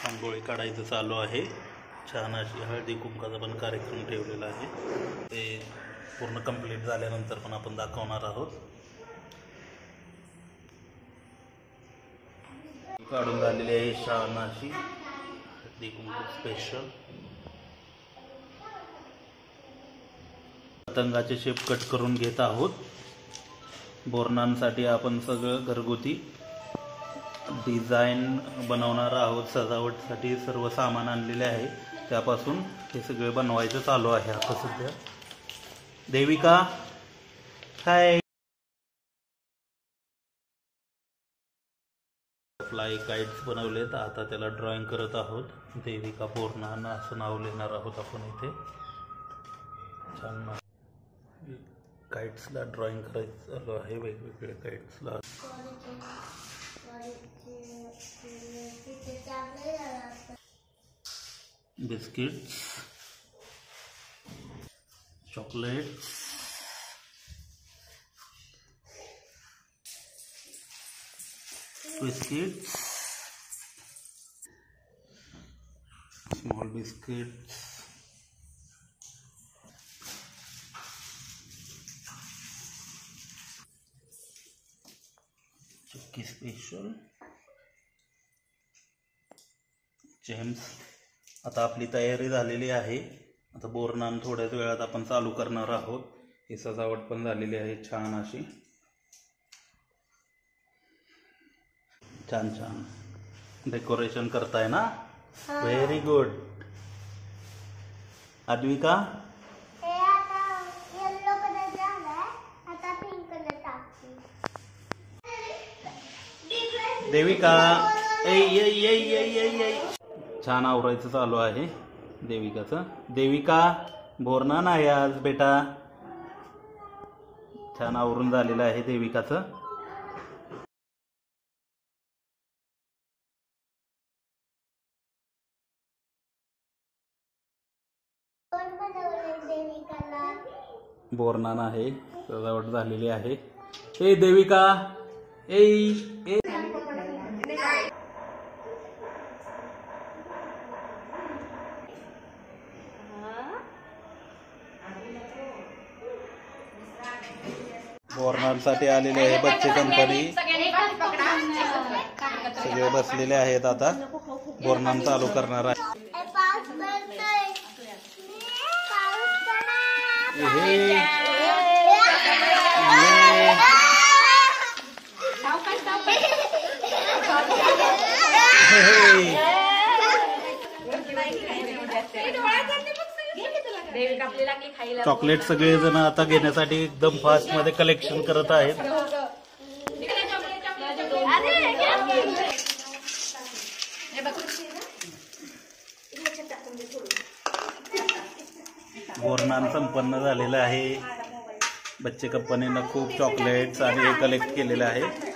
रांगोळी काढायचं चालू आहे. छान अशी हळदी कुंकाचा पण कार्यक्रम ठेवलेला आहे. ते पूर्ण कंप्लीट झाल्यानंतर पण आपण दाखवणार आहोत. काढून झालेली आहे छान अशी Haldi Kunku special. पतंगाचे shape cut करून घेत आहोत. बोरणांसाठी आपण सगळं घरगुती डिझाईन बनवणार आहोत. सजावटसाठी सर्व सामान आणलेले आहे, त्यापासून हे सगळे बनवायचं चालू आहे आता सध्या. देविका काय फ्लाय काइट्स बनवलेत, आता त्याला ड्रॉइंग करत आहोत. देविका बोरणान असं नाव लिहिणार आहोत आपण इथे. छान काइट्सला ड्रॉइंग करायचं चालू आहे, वेगवेगळ्या काइट्सला. Biscuits, chocolates, biscuits, small biscuits, चक्की स्पेशल, जेम्स. आता आपली तयारी झालेली आहे. आता बोरनान थोड्याच वेळात आपण चालू करणार आहोत. ही सजावट पण झालेली आहे छान अशी. छान छान डेकोरेशन करताय ना, व्हेरी गुड. अद्विका देविका छान आवरायचं चालू आहे देविकाचं. देविका बोरणान आहे आज बेटा. छान आवरून झालेलं आहे देविकाचं. बोरणान आहे, सजावट झालेली आहे. ए देविका ए बोरणांसाठी आलेले आहे बच्चे कंपनी. सगळे बसलेले आहेत. आता बोरणान चालू करणार आहे. चॉकलेट सगळे जण आता घेण्यासाठी एकदम फास्ट मध्ये कलेक्शन करत आहेत. बोरणान संपन्न झालेलं आहे. बच्चे कंपनीनं खूप चॉकलेट्स आणि कलेक्ट केलेले आहे.